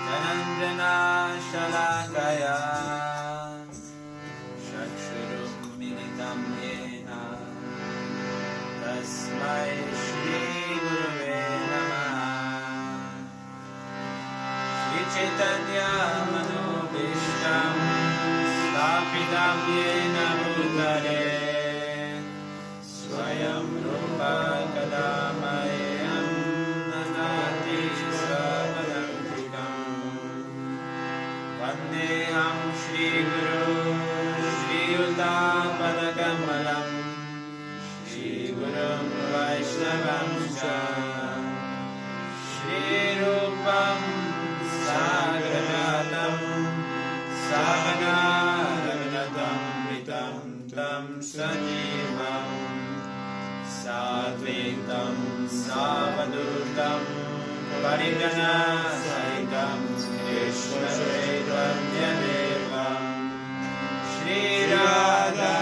Jananjana Shalakaya Chakshurum Militam Yena Tasmai Shri Gurave Namaha Shri Chaitanya Manobishtam Sthapitam Yena Bhutale Swayam Rupa Kadamayam Nanati Savadantikam Vandeham Shri Guru Shri Yuta Padakamalam Shri Gurum Vaishnavam Cha Shri Rupam Sagradatam Savana Ragnatam Vritam Tam Sajivam Sadvitam Savadutam Parigana Sahitam Krishna Chaitanya Devam Shri Radha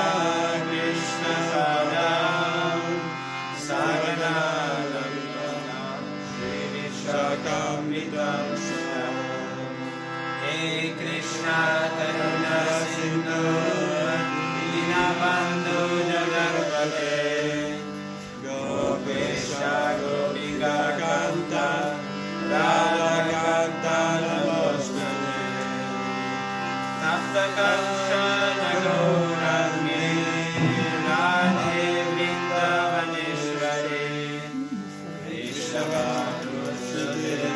Krishna Padam Sagana Lalita Shri Vishakam Vidam Sutta Hey Krishna Karuna Sindhu Dinabandhu Jagarpate Gopesha Gopika Kanta Radha Kanta Namaskane Tapta Kakshana Gaurangye Radhe Vrindavaneshwari Rishabha Krishna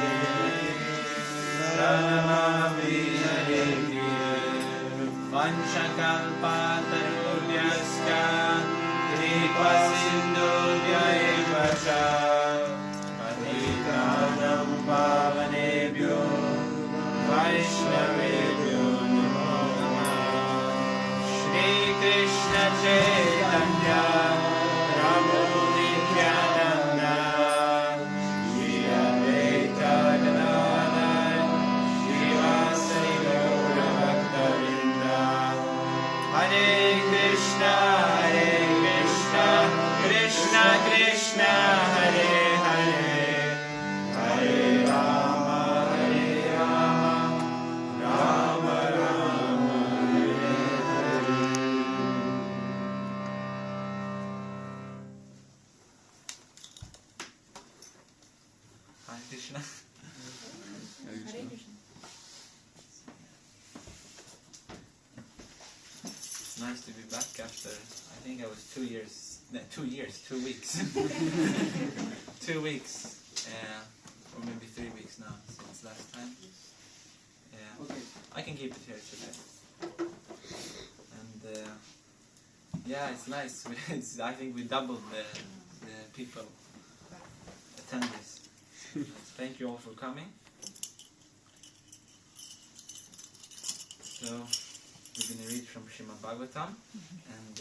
Pranamami Hare Vanchakalpatarubhyascha Kripa Sindhubhya eva cha Patitanam Pavanebhyo Vaishnavebhyo Namo Namah Shri Krishna Chaitanya Prabhu Nityananda Shri Advaita Gadadhar Shivasari Gaura Bhaktavinda Hare Krishna Krishna Krishna Hare Hare Hare Rama Rama Rama Hare Hare. Hare Krishna. Hare Krishna. It's nice to be back after, I think I was 2 years, 2 weeks. 2 weeks, or maybe 3 weeks now since last time. Yeah, Okay. I can keep it here today. And yeah, it's nice. I think we doubled the people attendees. Thank you all for coming. So we're going to read from Srimad Bhagavatam, and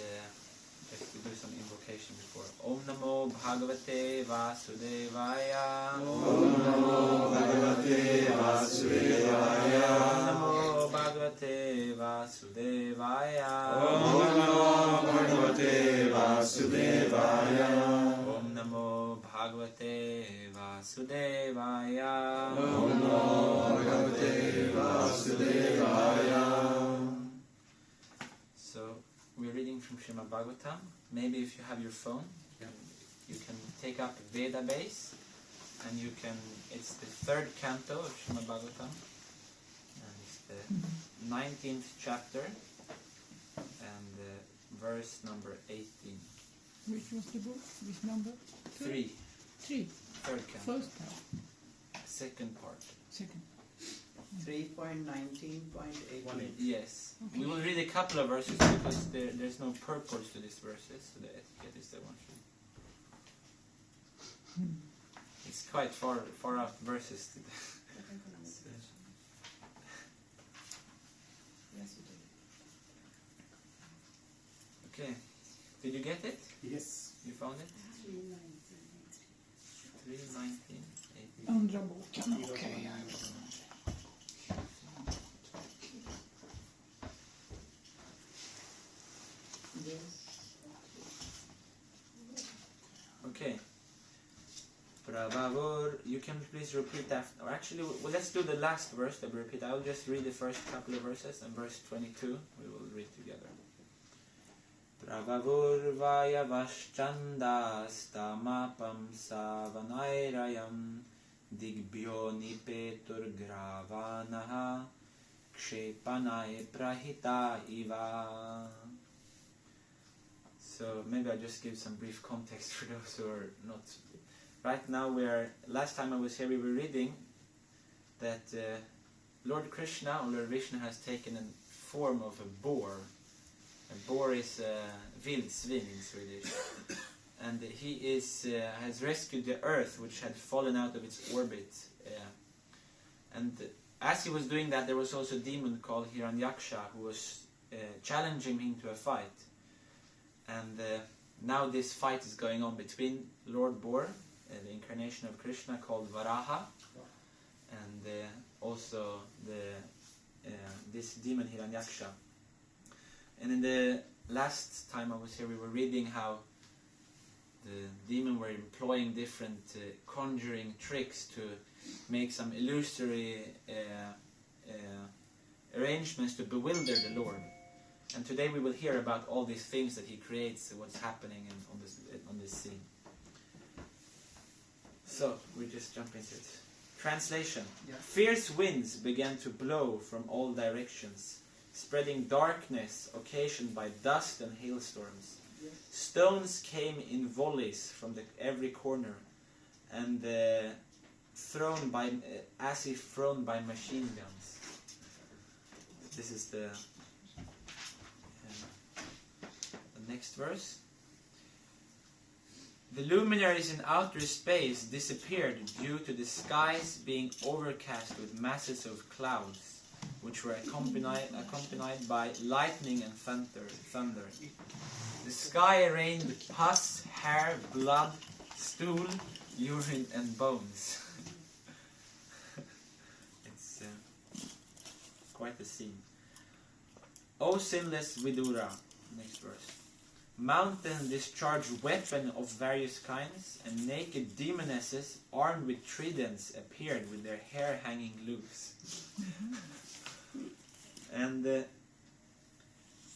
just to do some invocation before. Om Namo Bhagavate Vasudevaya. Om Namo Bhagavate Vasudevaya. Om Namo Bhagavate Vasudevaya. Om Namo Bhagavate Vasudevaya. Om Namo Bhagavate Vasudevaya. Om Namo Bhagavate Vasudevaya. So we're reading from Srimad Bhagavatam. Maybe if you have your phone, you can take up Veda base, and you can. It's the 3rd canto of Srimad Bhagavatam, and it's the 19th chapter, and verse number 18. Which was the book? Which number? 3. 3. 3rd canto. First part. 2nd part. Second. 3.19.8. Yes. Okay. We will read a couple of verses because there's no purpose to these verses, so the etiquette is the one. It's quite far out verses. Yes, you did. Okay. Did you get it? Yes. You found it? 3:19. Andra boken, okej. Okay. Prabhavur, you can please repeat after, or actually, well, let's do the last verse that we repeat. I'll just read the first couple of verses, and verse 22 we will read together. Pravavurvaya vaschandastamapam savanairayam digbyo nipetur gravanaha kshepanai prahita iva. So maybe I'll just give some brief context for those who are not. Right now last time I was here we were reading that Lord Krishna or Lord Vishnu has taken a form of a boar. A boar is vildsvin in Swedish. And he has rescued the earth which had fallen out of its orbit. And as he was doing that, there was also a demon called Hiranyaksha who was challenging him to a fight. And now this fight is going on between Lord Boar, the incarnation of Krishna called Varaha, and also this demon Hiranyaksha. And in the last time I was here, we were reading how the demon were employing different conjuring tricks to make some illusory arrangements to bewilder the Lord. And today we will hear about all these things that he creates, what's happening on this scene. So, we just jump into it. Translation. Yeah. Fierce winds began to blow from all directions, spreading darkness occasioned by dust and hailstorms. Yes. Stones came in volleys from every corner, and as if thrown by machine guns. This is the next verse. The luminaries in outer space disappeared due to the skies being overcast with masses of clouds, which were accompanied by lightning and thunder. The sky rained pus, hair, blood, stool, urine and bones. It's quite a scene. O sinless Vidura, next verse. Mountain discharged weapons of various kinds, and naked demonesses armed with tridents appeared with their hair hanging loose. And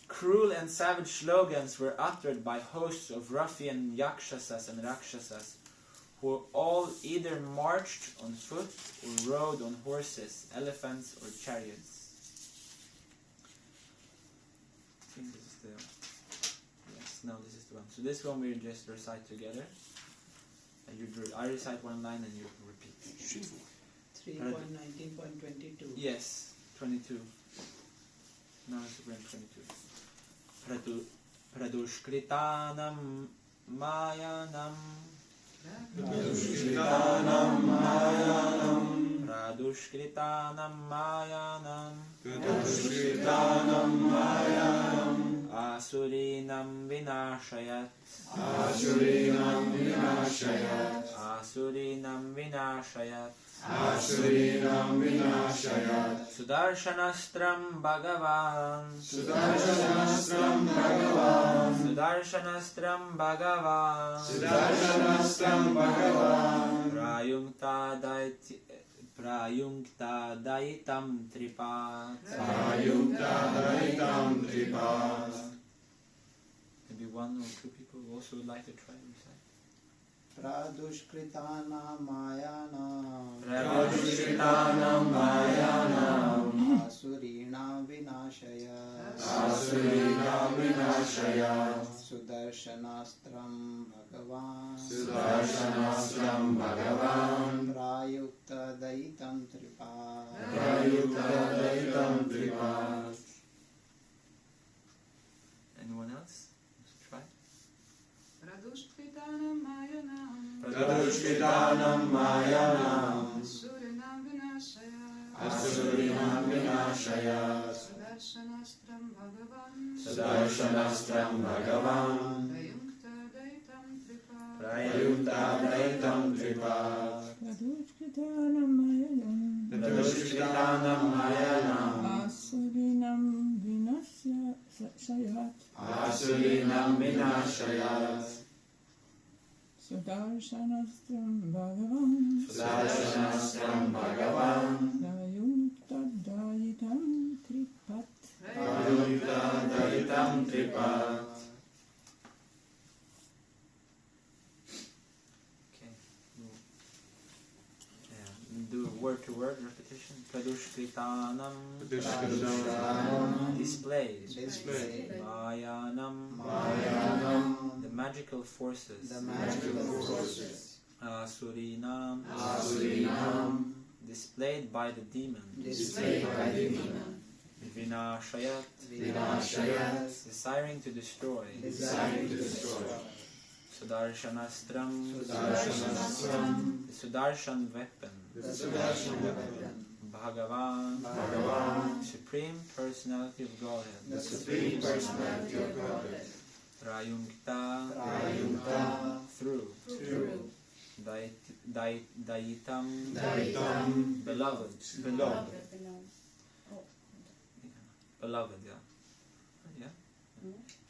cruel and savage slogans were uttered by hosts of ruffian yakshasas and rakshasas, who all either marched on foot or rode on horses, elephants or chariots. I think this is the... No, this is the one. So this one we just recite together. And I recite one line and you repeat. 3.19.22. Yes, 22. Now it's around 22. Pradushkritanam mayanam. Pradushkritanam mayanam. Pradushkritanam mayanam. Pradushkritanam mayanam. Asurinam vinashayat. Asurinam vinashayat. Asurinam vinashayat. Asurinam vinashayat. Sudarshanastram Bhagavan. Sudarshanastram Bhagavan. Sudarshanastram Bhagavan. Sudarshanastram Bhagavan. Prayunkta daitam tripat. Prayunkta daitam tripat. Maybe one or two people who also would like to try and recite. Pradushkritanam mayanam. Pradushkritanam mayanam. Asurinam vinashayat. Asurinam vinashayat. Sudarshanastram Bhagavan. Sudarshanastram Bhagavan. Prayukta daitam tripat. Prayukta daitam tripat. Anyone else? Let's try. Pradushkritanam mayanam. Pradushkritanam mayanam. Asurinam vinashayat. Asurinam vinashayat. Sudarshanastram Bhagavan. Sudarshanastram Bhagavan. Prayunkta daitam tripat. Prayukta daitam tripat. Pradushkritanam mayanam. Pradushkritanam mayanam. Asurinam vinashayat. Asurinam vinashayat. Sudarshanastram Bhagavan Sudarshanastram Bhagavan Prayuktadayitam Tripat Prayuktadayitam Tripat. Okay. Do word-to-word repetition. Pradushkritanam. Pradushkritanam. Displayed. Display. Mayanam. Mayanam. The magical forces. The magical forces. Asurinam. Asurinam. Displayed by the demon. Displayed by the demon. Vinashayat. Vinashayat. Desiring to destroy. Desiring to destroy. Sudarshanastram. Sudarshanastram. The Sudarshan weapon. The Sudarshan weapon. Bhagavan. Bhagavan. Supreme Personality of Godhead. The Supreme Personality of Godhead. Rayunkta. Rayunkta. Through. True. Dayitam. Dayitam. Beloved. Beloved. Beloved, yeah.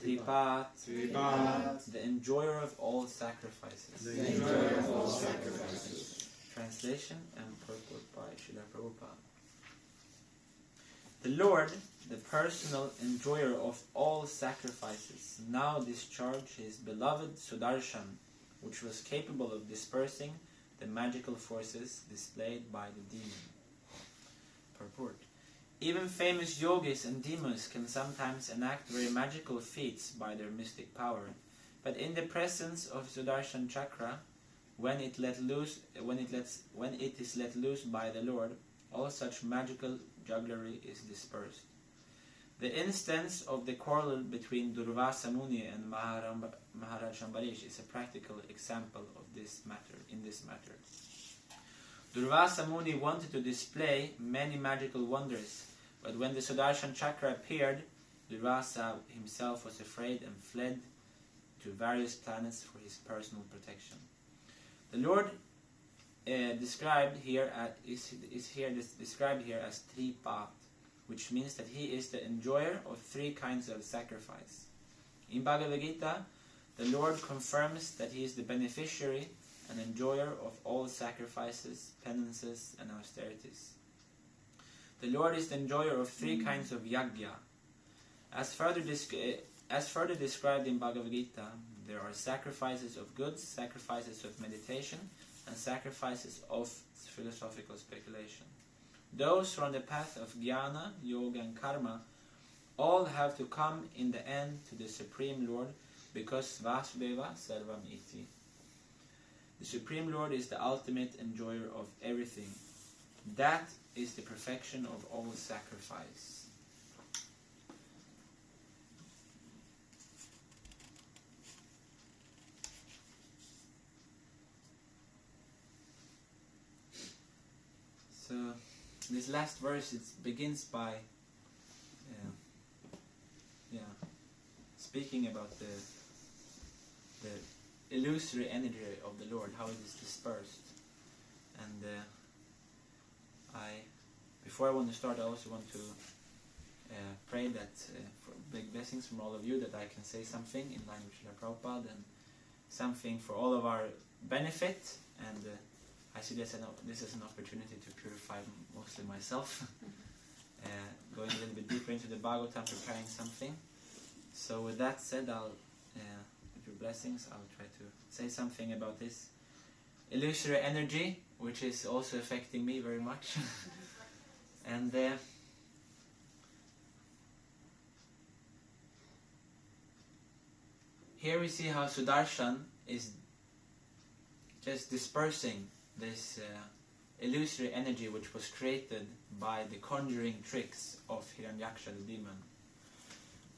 Tripat. Tripat. The enjoyer of all sacrifices. The enjoyer of all sacrifices. Translation and purport by Srila Prabhupada. The Lord, the personal enjoyer of all sacrifices, now discharged his beloved Sudarshan, which was capable of dispersing the magical forces displayed by the demon. Purport. Even famous yogis and demons can sometimes enact very magical feats by their mystic power, but in the presence of Sudarshan Chakra, when it is let loose by the Lord, all such magical jugglery is dispersed. The instance of the quarrel between Durvasa Muni and Maharaj Ambarish is a practical example of this matter. In this matter, Durvasa Muni wanted to display many magical wonders, but when the Sudarshan Chakra appeared, Durvasa himself was afraid and fled to various planets for his personal protection. The Lord described here as Tripat, which means that he is the enjoyer of three kinds of sacrifice. In Bhagavad Gita, the Lord confirms that he is the beneficiary and enjoyer of all sacrifices, penances, and austerities. The Lord is the enjoyer of three kinds of yajna. As further described in Bhagavad Gita, there are sacrifices of goods, sacrifices of meditation, and sacrifices of philosophical speculation. Those who are on the path of jnana, yoga, and karma all have to come in the end to the Supreme Lord, because Vasudeva Sarvam Iti. The Supreme Lord is the ultimate enjoyer of everything. That is the perfection of all sacrifice. So, this last verse, it begins by speaking about the illusory energy of the Lord, how it is dispersed. And before I want to start, I also want to pray that for big blessings from all of you, that I can say something in line with Srila Prabhupada and something for all of our benefit. And I see this as an opportunity to purify mostly myself, going a little bit deeper into the Bhagavatam, preparing something. So with that said, with your blessings, I'll try to say something about this illusory energy, which is also affecting me very much. And here we see how Sudarshan is just dispersing this illusory energy which was created by the conjuring tricks of Hiranyaksha, the demon.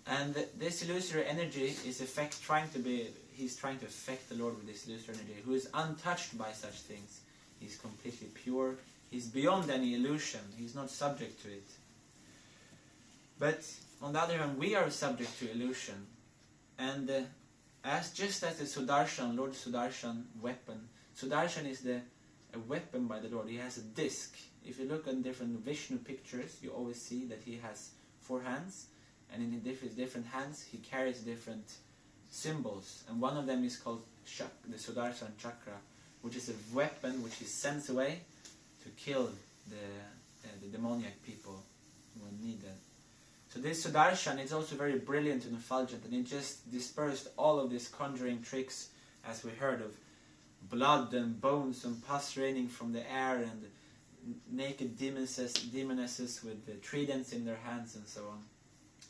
And this illusory energy is trying to affect the Lord with this illusory energy, who is untouched by such things. He's completely pure. He's beyond any illusion. He's not subject to it. But on the other hand, we are subject to illusion. And just as the Sudarshan, Lord Sudarshan weapon, Sudarshan is a weapon by the Lord. He has a disc. If you look at different Vishnu pictures, you always see that he has 4 hands, and in his different hands he carries different symbols, and one of them is called the Sudarshan Chakra, which is a weapon which he sends away to kill the demoniac people when needed. So this Sudarshan is also very brilliant and effulgent, and it just dispersed all of these conjuring tricks, as we heard, of blood and bones and pus raining from the air, and naked demonesses with the tridents in their hands and so on.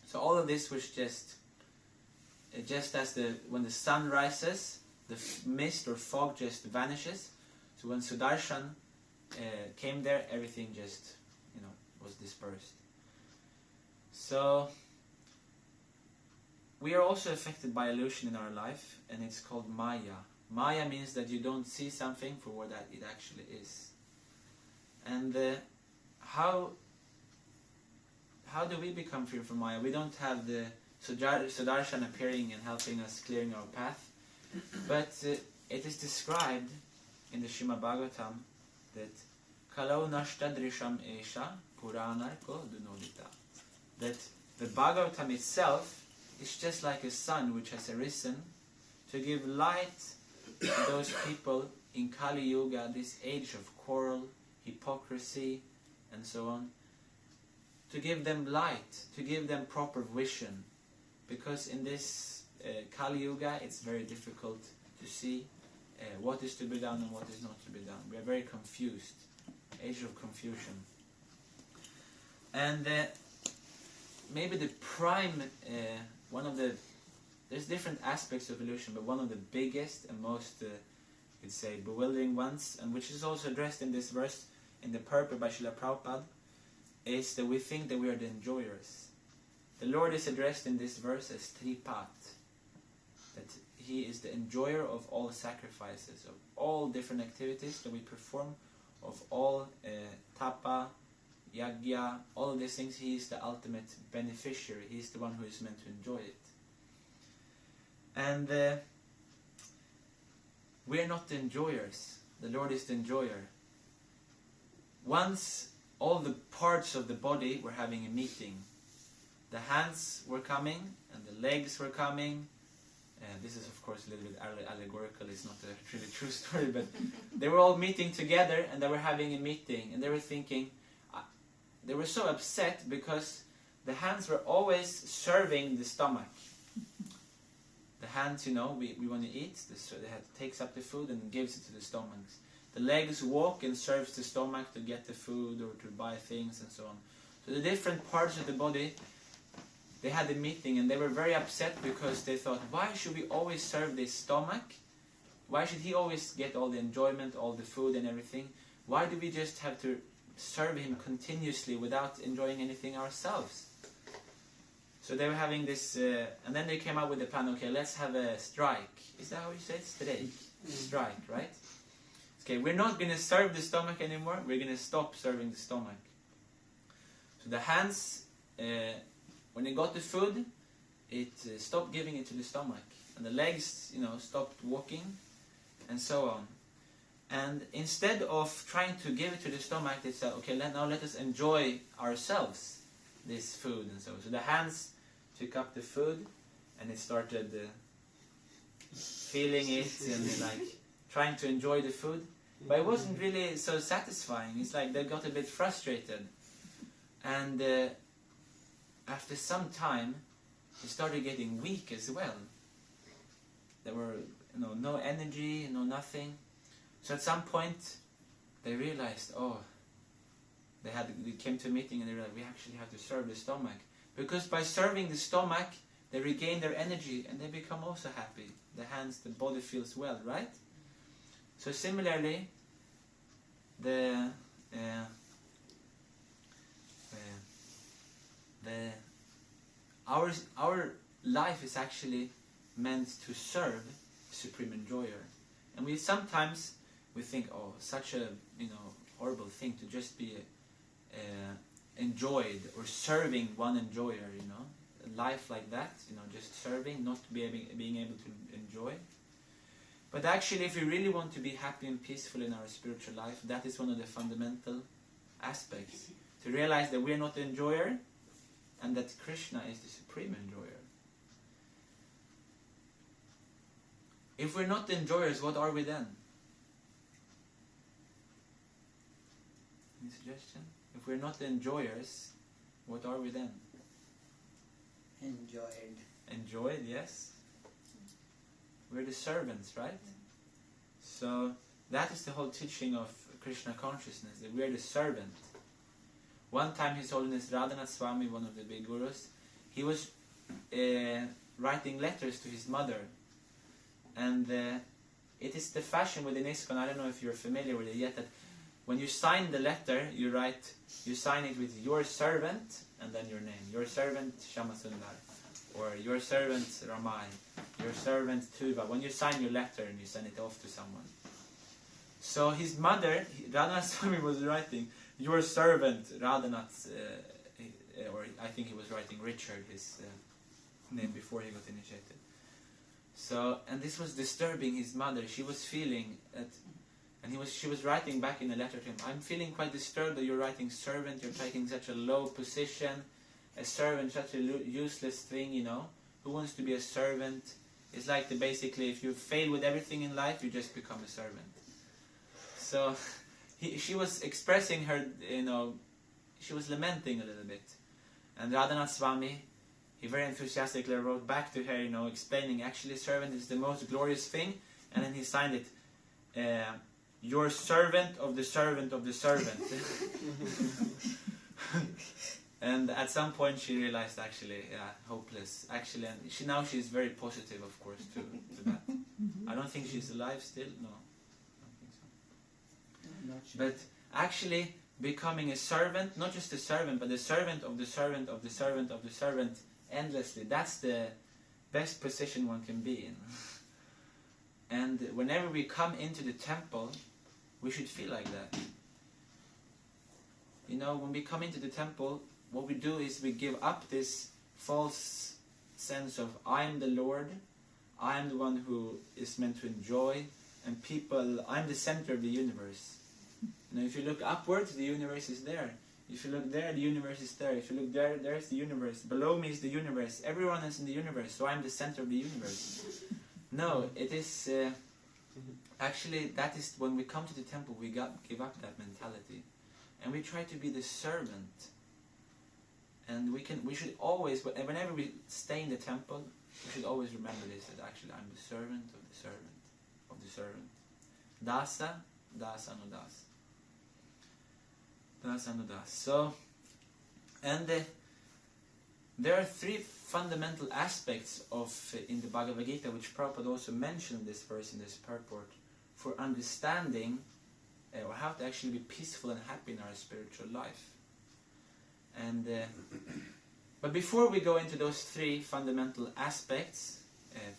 So all of this was just as when the sun rises, the mist or fog just vanishes. So when Sudarshan came there, everything just was dispersed. So we are also affected by illusion in our life, and it's called Maya. Maya means that you don't see something for what it actually is. And how do we become free from Maya? We don't have the Sudarshan appearing and helping us clearing our path, but it is described in the Srimad Bhagavatam that Kalau nashtadrisham esha puranarko dunodita, that the Bhagavatam itself is just like a sun which has arisen to give light to those people in Kali Yuga, this age of quarrel, hypocrisy, and so on, to give them light, to give them proper vision, because in this Kali Yuga it's very difficult to see what is to be done and what is not to be done. We are very confused, age of confusion. And maybe the prime, there's different aspects of illusion, but one of the biggest and most, you'd say, bewildering ones, and which is also addressed in this verse, in the purport by Srila Prabhupada, is that we think that we are the enjoyers. The Lord is addressed in this verse as Tripat, that He is the enjoyer of all sacrifices, of all different activities that we perform, of all tapa, yagya, all of these things. He is the ultimate beneficiary. He is the one who is meant to enjoy it. And we are not the enjoyers. The Lord is the enjoyer. Once all the parts of the body were having a meeting. The hands were coming and the legs were coming. This is of course a little bit allegorical, it's not a really true story, but they were all meeting together and they were having a meeting, and they were thinking, they were so upset because the hands were always serving the stomach. The hands, we want to eat, so the head takes up the food and gives it to the stomachs. The legs walk and serves the stomach to get the food or to buy things and so on. So the different parts of the body, they had a meeting and they were very upset because they thought, why should we always serve this stomach? Why should he always get all the enjoyment, all the food and everything? Why do we just have to serve him continuously without enjoying anything ourselves? So they were having this, and then they came up with the plan, okay, let's have a strike. Is that how you say it? Strike. Strike, right? Okay, we're not going to serve the stomach anymore, we're going to stop serving the stomach. So the hands, when they got the food, it stopped giving it to the stomach. And the legs, stopped walking, and so on. And instead of trying to give it to the stomach, they said, okay, now let us enjoy ourselves this food and so on. So the hands took up the food, and it started feeling it and trying to enjoy the food. But it wasn't really so satisfying. It's like they got a bit frustrated. And after some time, they started getting weak as well. There were no energy, no nothing. So at some point, they realized, they came to a meeting and they realized, we actually have to serve the stomach. Because by serving the stomach, they regain their energy and they become also happy. The hands, the body feels well, right? So similarly, our life is actually meant to serve Supreme Enjoyer. And we sometimes think, such a horrible thing to just be enjoyed or serving one enjoyer, a life like that, just serving, not being able to enjoy. But actually, if we really want to be happy and peaceful in our spiritual life, that is one of the fundamental aspects. To realize that we are not the enjoyer, and that Krishna is the supreme enjoyer. If we're not the enjoyers, what are we then? Any suggestion? If we're not the enjoyers, what are we then? Enjoyed. Enjoyed, yes. We're the servants, right? So that is the whole teaching of Krishna consciousness, that we are the servant. One time His Holiness Radhanath Swami, one of the big gurus, he was writing letters to his mother. And it is the fashion within ISKCON, I don't know if you're familiar with it yet, that when you sign the letter, you sign it with your servant, and then your name. Your servant Shyamasundara, or your servant Ramai, your servant Tuva. When you sign your letter and you send it off to someone. So his mother, Radhanath Swami, was writing, your servant Radhanath, or I think he was writing Richard, his name before he got initiated. So, and this was disturbing his mother. She was feeling that, and she was writing back in a letter to him, I'm feeling quite disturbed that you're writing servant, you're taking such a low position, a servant, such a useless thing, you know. Who wants to be a servant? It's like basically if you fail with everything in life, you just become a servant. So, she was expressing her, you know, she was lamenting a little bit. And Radhanath Swami, he very enthusiastically wrote back to her, you know, explaining actually servant is the most glorious thing. And then he signed it, your servant of the servant of the servant. And at some point she realized actually, yeah, hopeless. Actually, and now she's very positive, of course, to that. I don't think she's alive still, no. I don't think so. Not sure. But actually becoming a servant, not just a servant, but the servant of the servant of the servant of the servant endlessly, that's the best position one can be in. And whenever we come into the temple, we should feel like that. You know, when we come into the temple, what we do is we give up this false sense of I am the Lord, I am the one who is meant to enjoy, and people, I'm the center of the universe. You know, if you look upwards, the universe is there. If you look there, the universe is there. If you look there, there's the universe. Below me is the universe. Everyone is in the universe, so I'm the center of the universe. No, it is... actually, that is when we come to the temple, we give up that mentality. And we try to be the servant. And we should always, whenever we stay in the temple, we should always remember this, that actually I'm the servant of the servant of the servant. Dasa, dasa no das. Dasa no das. So, and there are three fundamental aspects of in the Bhagavad Gita, which Prabhupada also mentioned this verse in this purport, for understanding or how to actually be peaceful and happy in our spiritual life. And but before we go into those three fundamental aspects,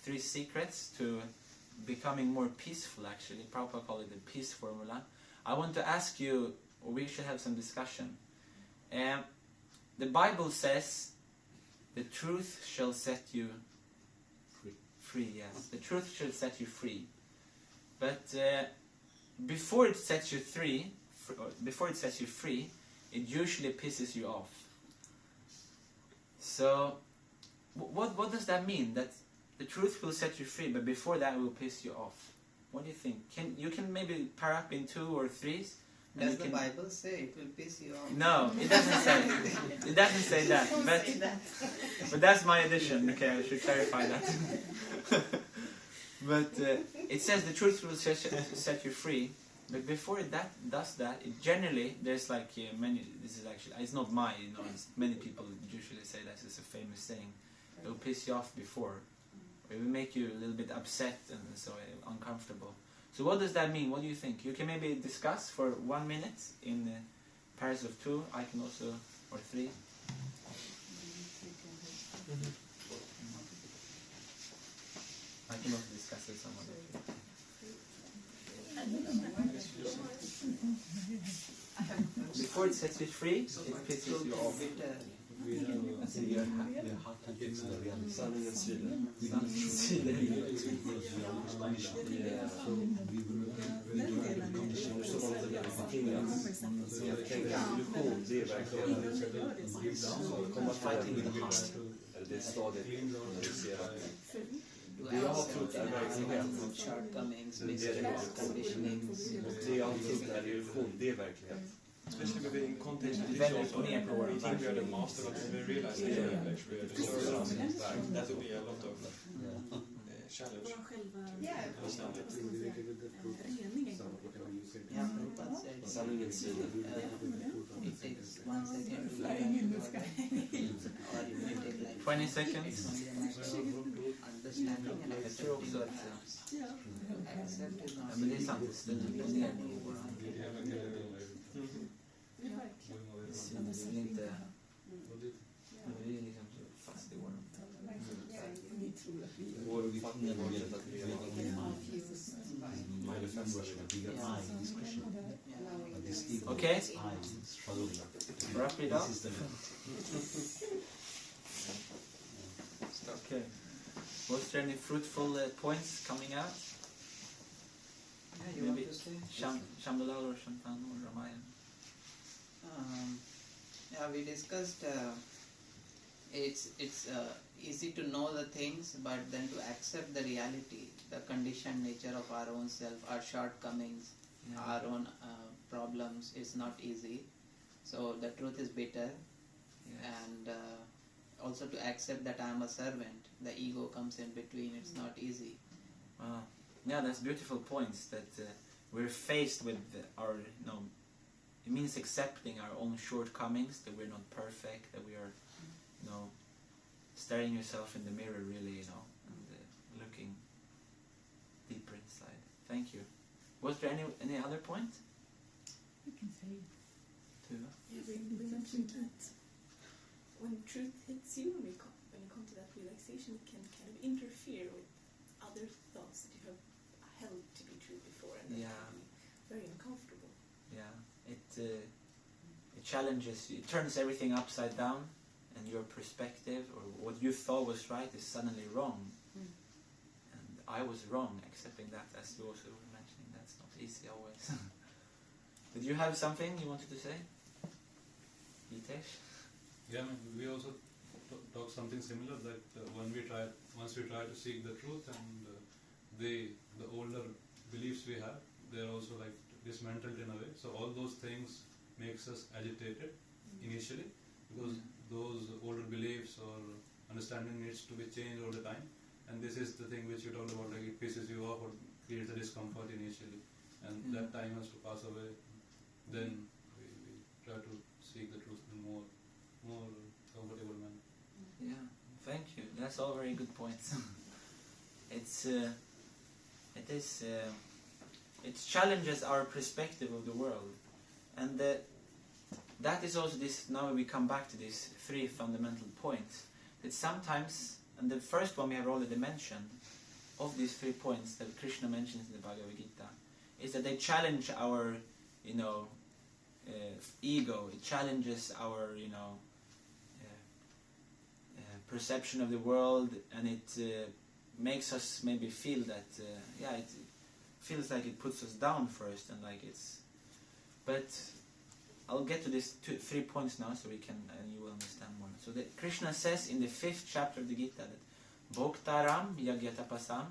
three secrets to becoming more peaceful, actually, Prabhupada called it the peace formula, I want to ask you, or we should have some discussion. The Bible says, the truth shall set you free, yes. The truth shall set you free. But before it sets you free, it usually pisses you off. So, what does that mean? That the truth will set you free, but before that it will piss you off. What do you think? You can maybe pair up in 2 or 3s. Does the Bible say it will piss you off? No, it doesn't say. It doesn't say that. But that's my addition. Okay, I should clarify that. But it says the truth will set you free. But before it does that, it generally, there's like many, this is actually, it's not mine, you know, many people usually say that it's a famous saying. It will piss you off before. It will make you a little bit upset and so uncomfortable. So what does that mean? What do you think? You can maybe discuss for 1 minute in pairs of 2. I can also, or 3. I can also discuss with someone. Before it sets you free, it pisses you off. to Ja, accept absolut, the det är verklighet. shortcomings, Det är mistakes, det. conditionings. Det är alltid en illusion, det är verklighet. Especially within context of Det är this väldigt also, mer på vår we think we are the master, but when we realize that we are actually the servants, that will be a lot of challenge. Och själva Understand it. vad ska man säga, reningen. Yeah, Prabhupada said, Sanningens sida. it takes 1 second to Flying in the sky. or it may take like 20 seconds. only a matter of understanding and Jag tror också accepting. att Ja. Accept is ja, not men det är sant, det ställer upp ner på vår Ja, verkligen. vi vill inte vi vill liksom fast i vår Vi tror att vi Vår uppfattning är att vi är Okay, wrap it up. Okay. Was there any fruitful points coming out? Yeah, you Maybe want to say? Shambalal or Shantan or Ramayan? Yeah, we discussed it's easy to know the things, but then to accept the reality, the conditioned nature of our own self, our shortcomings, our own problems is not easy. So the truth is bitter, and also to accept that I am a servant. The ego comes in between. It's not easy. Wow. Yeah, that's beautiful points that we're faced with our, it means accepting our own shortcomings, that we're not perfect, that we are, staring yourself in the mirror really, and looking deeper inside. Thank you. Was there any other point? we can say Tuva? Yeah, we mentioned that when truth hits you, when you come to that realization, it can kind of interfere with other thoughts that you have held to be true before, and that can be very uncomfortable. Yeah. It challenges you, it turns everything upside down, and your perspective, or what you thought was right, is suddenly wrong. And I was wrong, accepting that, as you also were mentioning. That's not easy always. Did you have something you wanted to say? Hitesh? Yeah, we also talk something similar, that once we try to seek the truth, and the older beliefs we have, they're also like dismantled in a way. So all those things makes us agitated initially, because those older beliefs or understanding needs to be changed all the time. And this is the thing which you talked about, like it pisses you off or creates a discomfort initially, and that time has to pass away. Then we try to seek the truth in more comfortable manner. Yeah, thank you. That's all very good points. It challenges our perspective of the world, and that is also this. Now we come back to these 3 fundamental points. That sometimes, and the first one we have already mentioned, of these 3 points that Krishna mentions in the Bhagavad Gita, is that they challenge our, ego. It challenges our, perception of the world, and it makes us maybe feel that, it feels like it puts us down first, and like it's. But I'll get to these 3 points now, so we can, and you will understand more. So Krishna says in the 5th chapter of the Gita that Bhoktaram yagyatapasam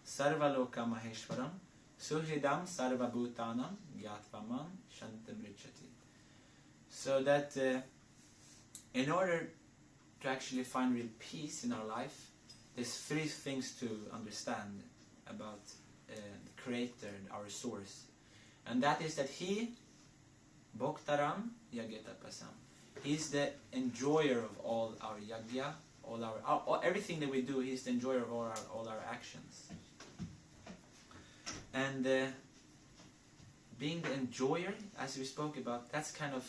sarvaloka maheshwaram suhridam sarvabhutanam gyatvaman shantamrichati. So that in order to actually find real peace in our life, there's 3 things to understand about the Creator, our source. And that is that He, Bhoktaram Yagyatapasam, He's the enjoyer of all our yagya, all everything that we do. He's the enjoyer of all our actions. And being the enjoyer, as we spoke about, that's kind of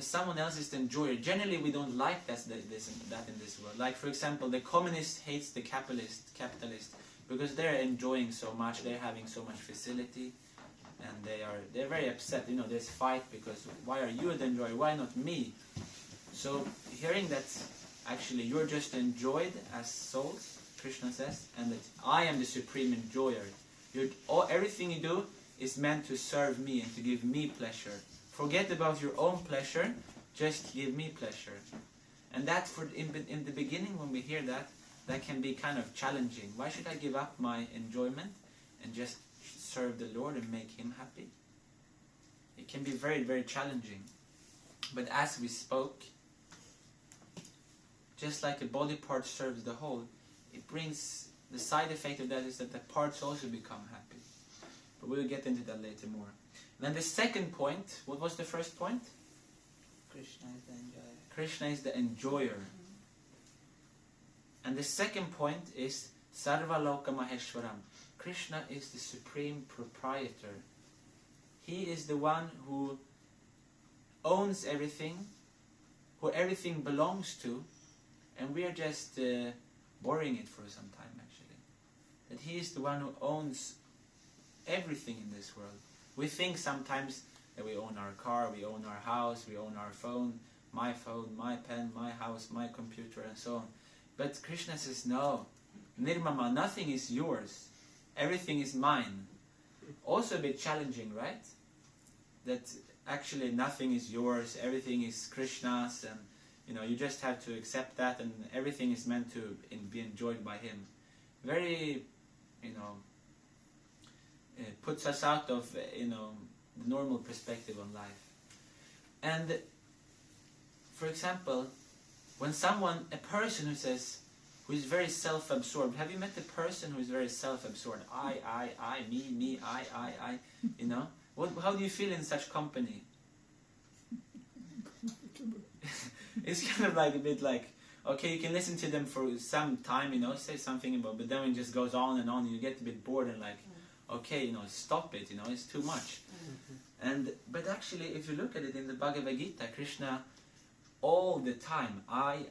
someone else is the enjoyer. Generally, we don't like that in this world. Like, for example, the communist hates the capitalist because they're enjoying so much. They're having so much facility, and they're very upset. There's fight because why are you the enjoyer? Why not me? So hearing that actually you're just enjoyed as souls, Krishna says, and that I am the supreme enjoyer. Everything you do is meant to serve me and to give me pleasure. Forget about your own pleasure, just give me pleasure. And that, in the beginning, when we hear that, that can be kind of challenging. Why should I give up my enjoyment and just serve the Lord and make Him happy? It can be very, very challenging. But as we spoke, just like a body part serves the whole, it brings, the side effect of that is that the parts also become happy. But we'll get into that later more. And then the second point, what was the first point? Krishna is the enjoyer. Krishna is the enjoyer. And the second point is Sarva Loka Maheshwaram. Krishna is the supreme proprietor. He is the one who owns everything, who everything belongs to, and we are just borrowing it for some time actually. That He is the one who owns everything in this world. We think sometimes that we own our car, we own our house, we own our phone, my pen, my house, my computer, and so on. But Krishna says, no, Nirmama, nothing is yours. Everything is mine. Also a bit challenging, right? That actually nothing is yours, everything is Krishna's, and you just have to accept that, and everything is meant to be enjoyed by Him. Very, puts us out of, the normal perspective on life. And, for example, when a person who is very self-absorbed, have you met a person who is very self-absorbed? I, me, I, how do you feel in such company? It's kind of like a bit like, okay, you can listen to them for some time, say something about, but then it just goes on, and you get a bit bored and like, okay, stop it, it's too much. But actually, if you look at it in the Bhagavad Gita, Krishna, all the time, I,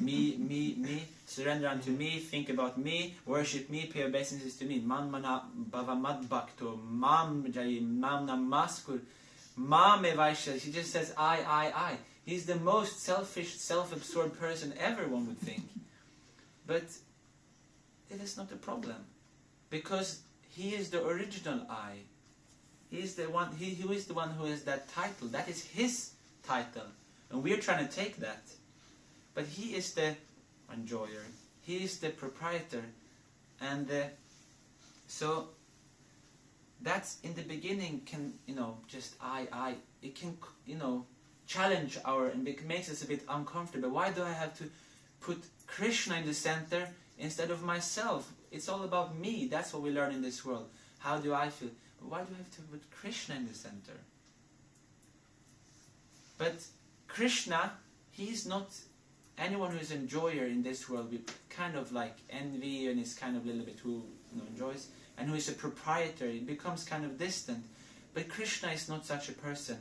me, surrender unto me, think about me, worship me, pay obeisances to me. Man mana bhava mad bhakto, mam jai, mam namaskur, mam evaishya. He just says I. He's the most selfish, self-absorbed person ever, one would think. But it is not a problem, because He is the original I. He is the one. He is the one who has that title. That is His title, and we are trying to take that. But He is the enjoyer. He is the proprietor, and so that's in the beginning can just I. It can challenge and it makes us a bit uncomfortable. Why do I have to put Krishna in the center instead of myself? It's all about me. That's what we learn in this world. How do I feel? But why do I have to put Krishna in the center? But Krishna, He is not anyone who is an enjoyer in this world. We kind of like envy and is kind of a little bit who enjoys, and who is a proprietor. It becomes kind of distant. But Krishna is not such a person.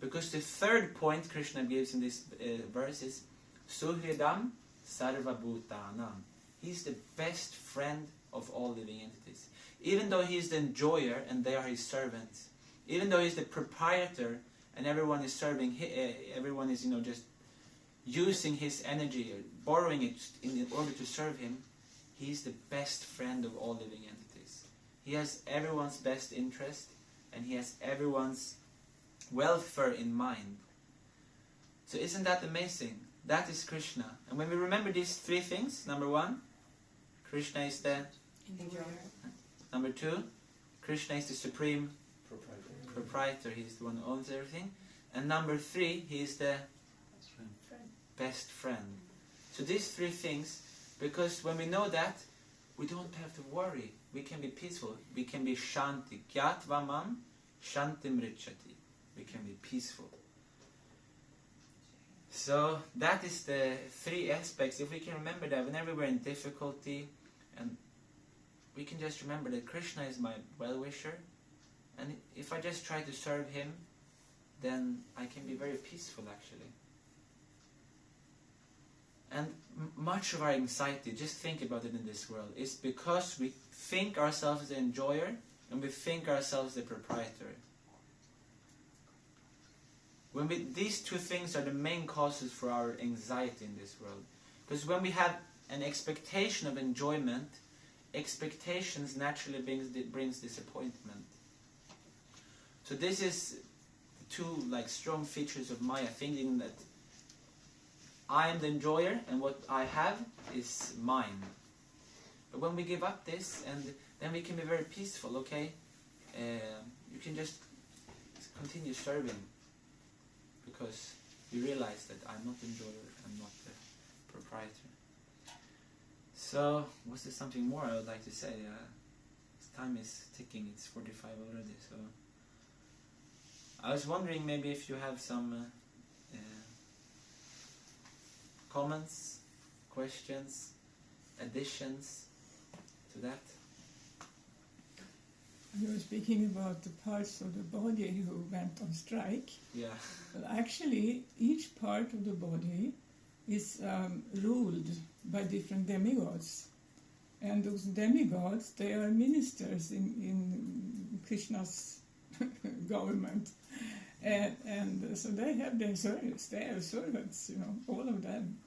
Because the third point Krishna gives in this verse is Suhridam Sarva Bhutanam. He's the best friend of all living entities. Even though He is the enjoyer and they are His servants, even though He's the proprietor and everyone is serving, everyone is just using His energy, borrowing it in order to serve Him, He's the best friend of all living entities. He has everyone's best interest, and He has everyone's welfare in mind. So isn't that amazing? That is Krishna. And when we remember these three things, number one, Krishna is the Enjoyer. Number two, Krishna is the supreme proprietor. He's the one who owns everything. And number three, He is the best friend. So these three things, because when we know that, we don't have to worry. We can be peaceful. We can be shanti. Gyatva mam shantim richati. We can be peaceful. So that is the three aspects. If we can remember that whenever we're in difficulty, and we can just remember that Krishna is my well-wisher, and if I just try to serve Him, then I can be very peaceful actually. And much of our anxiety, just think about it in this world, is because we think ourselves the enjoyer and we think ourselves the proprietor. These two things are the main causes for our anxiety in this world. Because when we have an expectation of enjoyment, expectations naturally brings disappointment. So this is the two strong features of Maya, thinking that I am the enjoyer and what I have is mine. But when we give up this, and then we can be very peaceful, okay? You can just continue serving because you realize that I'm not the enjoyer, I'm not the proprietor. So, was there something more I would like to say? Time is ticking, it's 45 already, so I was wondering maybe if you have some comments, questions, additions to that. You were speaking about the parts of the body who went on strike. Yeah. Well, actually, each part of the body is ruled by different demigods. And those demigods, they are ministers in Krishna's government. And so they have their service. They are servants, all of them.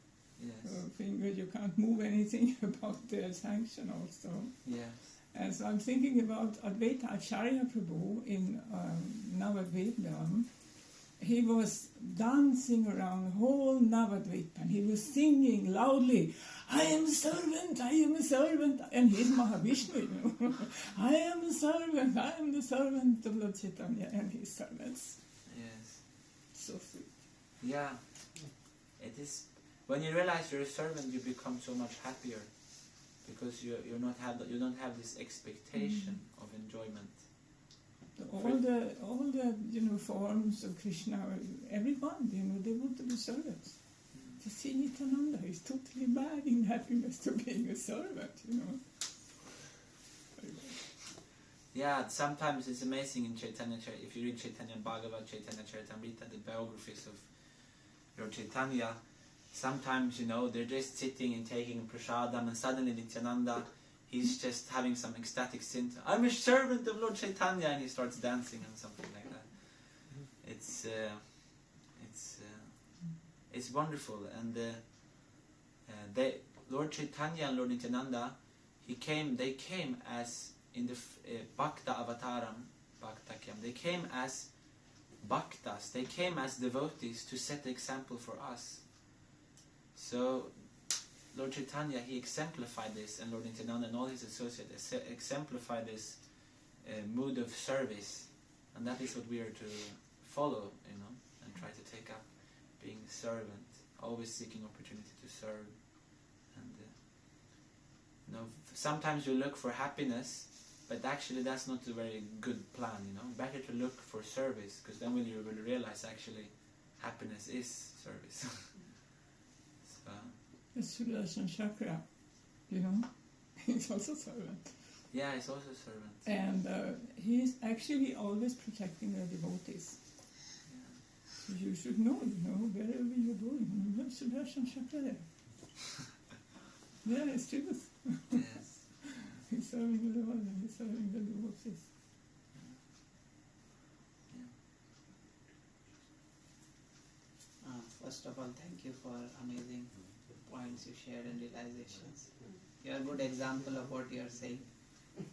Yes. So you can't move anything about their sanction also. Yes. And so I'm thinking about Advaita Acharya Prabhu in Navadvipam. He was dancing around whole Navadvipan. He was singing loudly, I am a servant, and he's Mahavishnu, I am a servant, I am the servant of Lord Chaitanya and his servants. Yes. So sweet. Yeah. It is. When you realize you're a servant, you become so much happier because you don't have this expectation of enjoyment. All the forms of Krishna, everyone, they want to be servants. To see Nityananda is totally mad in happiness to being a servant, Yeah, sometimes it's amazing in Chaitanya Charitamrita. If you read Chaitanya Bhagavat, Chaitanya Charitamrita, the biographies of Lord Chaitanya, sometimes, they're just sitting and taking prasadam, and suddenly Nityananda, he's just having some ecstatic symptom. I'm a servant of Lord Chaitanya, and he starts dancing and something like that. It's wonderful, and Lord Chaitanya and Lord Nityananda, they came as in the Bhakta Avataram, Bhaktakyam. They came as bhaktas. They came as devotees to set the example for us. So Lord Chaitanya, he exemplified this, and Lord Nityananda and all his associates exemplified this mood of service, and that is what we are to follow, and try to take up, being a servant, always seeking opportunity to serve. And sometimes you look for happiness, but actually that's not a very good plan. Better to look for service, because then you will realize actually happiness is service. So. The Sudarshan Chakra, he's also servant. Yeah, he's also a servant. And he's actually always protecting the devotees. Yeah. So you should know, wherever you're going, you have Sudarshan Chakra there. Yeah, it's true. Yes. He's serving the Lord and he's serving the devotees. First of all, thank you for amazing points you shared and realizations. You're a good example of what you're saying.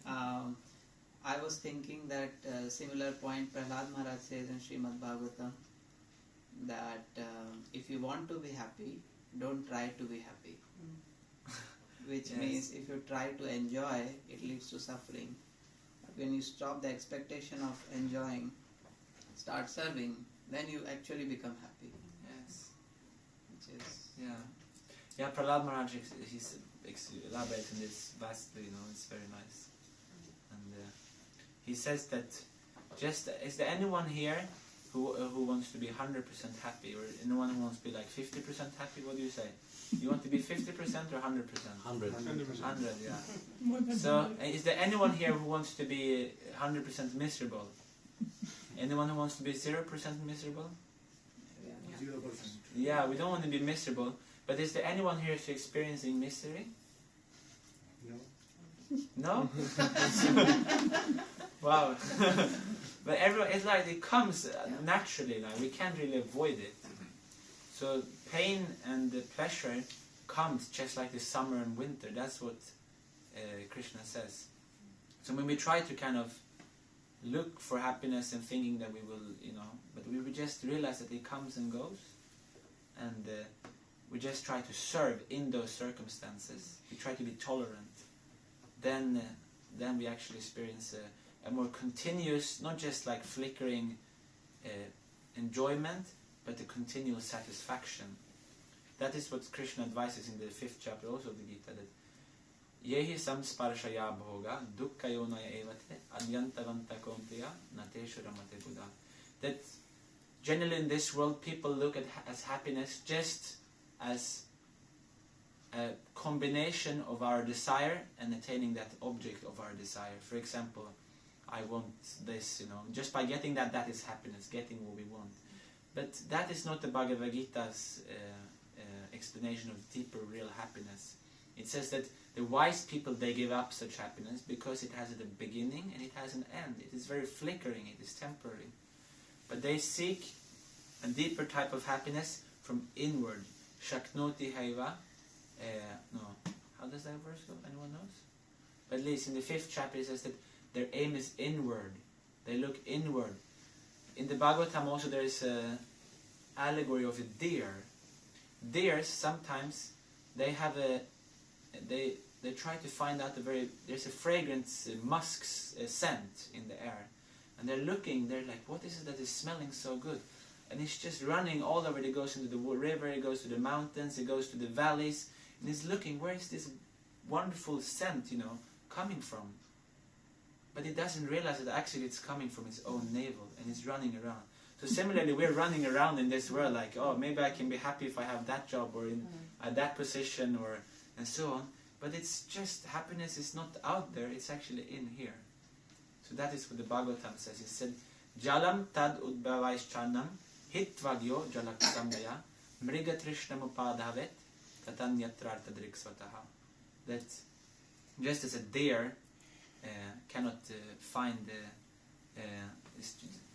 I was thinking that similar point Prahlad Maharaj says in Srimad Bhagavatam, that if you want to be happy, don't try to be happy. Which means if you try to enjoy, it leads to suffering. But when you stop the expectation of enjoying, start serving, then you actually become happy. Yes. Which is... Yeah, Prahlad Maharaj, he's elaborating this vastly, it's very nice. And he says that is there anyone here who wants to be 100% happy, or anyone who wants to be like 50% happy? What do you say? You want to be 50% or 100%? 100. 100, yeah. So, is there anyone here who wants to be 100% miserable? Anyone who wants to be 0% miserable? 0%. Yeah, we don't want to be miserable. But is there anyone here who's experiencing misery? No. No? Wow. But it's like it comes naturally, we can't really avoid it. So pain and the pleasure comes just like the summer and winter. That's what Krishna says. So when we try to kind of look for happiness and thinking that we will, but we will just realize that it comes and goes. And we just try to serve in those circumstances, we try to be tolerant, then we actually experience a more continuous, not just like flickering enjoyment, but a continual satisfaction. That is what Krishna advises in the 5th chapter also of the Gita, that Yehi samsparshaya bhoga dukkayonaya evate adyantavanta konteya nateshu ramate buddha. That generally in this world people look at as happiness just as a combination of our desire and attaining that object of our desire. For example, I want this, just by getting that is happiness, getting what we want. But that is not the Bhagavad Gita's explanation of deeper real happiness. It says that the wise people, they give up such happiness because it has a beginning and it has an end. It is very flickering, it is temporary. But they seek a deeper type of happiness from inward. Shaknoti haiva. How does that verse go? Anyone knows? But at least in the 5th chapter it says that their aim is inward. They look inward. In the Bhagavatam also there is an allegory of a deer. Deers sometimes they have they try to find out there's a fragrance, musk scent in the air, and they're like, what is it that is smelling so good? And it's just running all over. It goes into the river, it goes to the mountains, it goes to the valleys, and it's looking, where is this wonderful scent, coming from? But it doesn't realize that actually it's coming from its own navel, and it's running around. So similarly, we're running around in this world like, oh, maybe I can be happy if I have that job or in that position and so on. But it's just, happiness is not out there, it's actually in here. So that is what the Bhagavatam says. It said, Jalam tad udbhavaishchanam hitvagyo jalaksamaya mrigatrishnamupadavet tatanyatrartadriksvataha. That just as a deer cannot find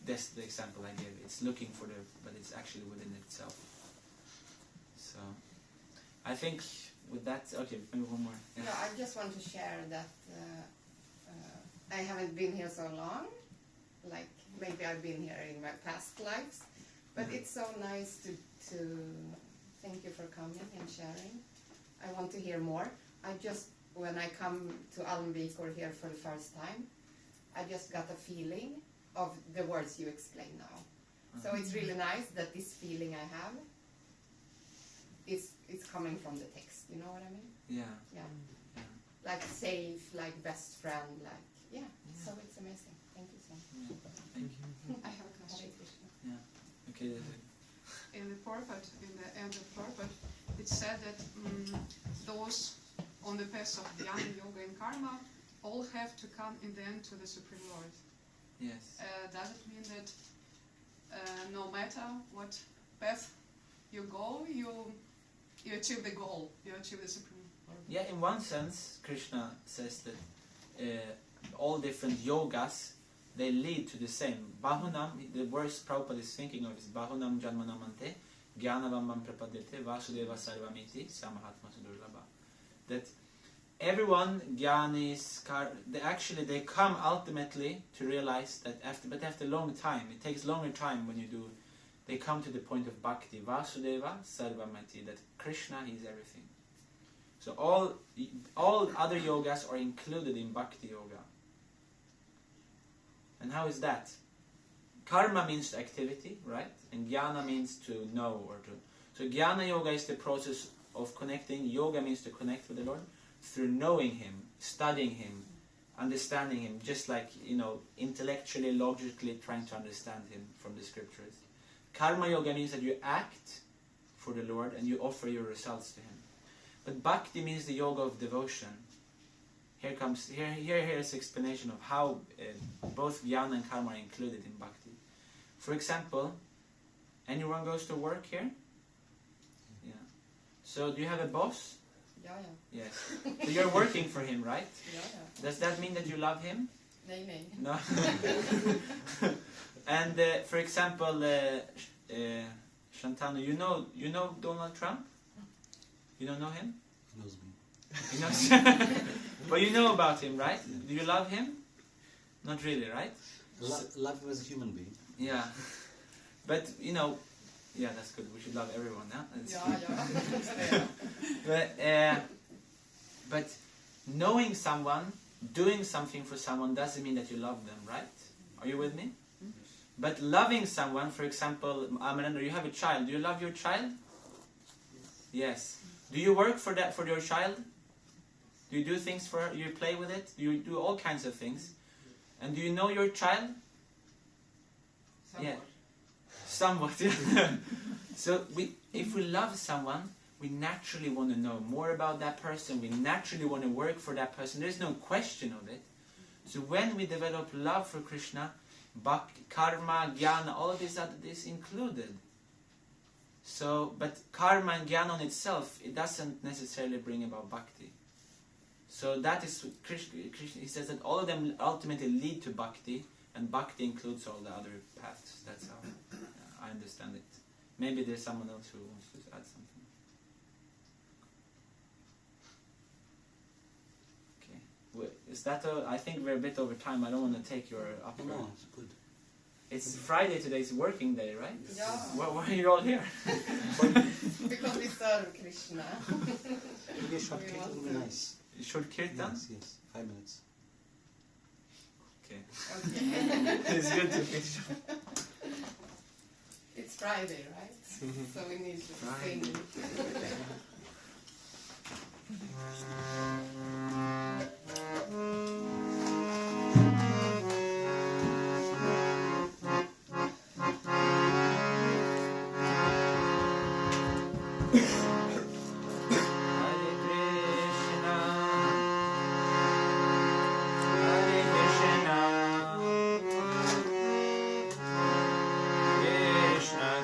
that's the example I gave. It's looking for but it's actually within itself. So, I think with that, okay, maybe one more. Yeah. No, I just want to share that I haven't been here so long. Like maybe I've been here in my past lives, but it's so nice to thank you for coming and sharing. I want to hear more. When I come to Almvik or here for the first time, I just got a feeling of the words you explain now. So it's really nice that this feeling I have is coming from the text. You know what I mean? Yeah. Like safe, like best friend, like So it's amazing. Thank you so much. Thank you. I have a question. Yeah. Okay. In the purport, in the end of purport, it said that those on the path of Dhyana, Yoga and Karma all have to come in the end to the Supreme Lord. Yes. Does it mean that no matter what path you go, you achieve the goal, you achieve the Supreme Lord? Yeah, in one sense, Krishna says that all different yogas, they lead to the same. Bahunam, the words Prabhupada is thinking of is Bahunam Janmanamante, Jnanavamam Prapadyate, Vasudeva Sarvamiti, Samahatma Sudurlabha. That everyone, Jnanis, they come ultimately to realize that after a long time, it takes longer time when you do, they come to the point of bhakti, Vasudeva Sarvamiti, that Krishna is everything. So all other yogas are included in bhakti yoga. And how is that? Karma means activity, right? And jnana means to know or to. So jnana yoga is the process of connecting. Yoga means to connect with the Lord through knowing Him, studying Him, understanding Him, just like, intellectually, logically trying to understand Him from the scriptures. Karma yoga means that you act for the Lord and you offer your results to Him. But bhakti means the yoga of devotion. Here's explanation of how both jnana and karma are included in bhakti. For example, anyone goes to work here? Yeah. So do you have a boss? Yeah. Yes. So you're working for him, right? Yeah. Does that mean that you love him? Nej. No. And for example, Shantanu, you know Donald Trump? You don't know him? He knows me. He knows. But you know about him, right? Do you love him? Not really, right? Love as a human being. Yeah. But, Yeah, that's good. We should love everyone, huh? Yeah. But knowing someone, doing something for someone doesn't mean that you love them, right? Are you with me? But loving someone, for example, Amarendra, you have a child. Do you love your child? Yes. Do you work for your child? Do you do things for her? You play with it? Do you do all kinds of things? And do you know your child? Somewhat. Yeah. Somewhat, yeah. So if we love someone, we naturally want to know more about that person. We naturally want to work for that person. There's no question of it. So when we develop love for Krishna, bhakti, karma, jnana, all of this is included. So, but karma and jnana on itself, it doesn't necessarily bring about bhakti. So that is Krishna. He says that all of them ultimately lead to bhakti, and bhakti includes all the other paths. That's how I understand it. Maybe there's someone else who wants to add something. Okay. Is that I think we're a bit over time. I don't want to take your up. No, it's good. It's Friday today. It's working day, right? Yeah. Why are you all here? Because we serve Krishna. Maybe a short kirtan would be nice. Short kirtan? Yes, 5 minutes. Okay. Okay. It's good to finish. It's Friday, right? So we need to Friday. sing. Hare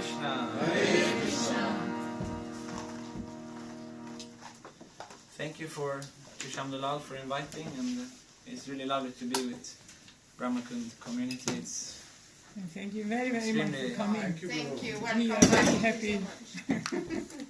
Krishna. Hare Krishna. Thank you for Shyamasundara for inviting, and it's really lovely to be with Brahmachari community. It's And thank you very, very much for coming. Thank you. We are Welcome very back. happy.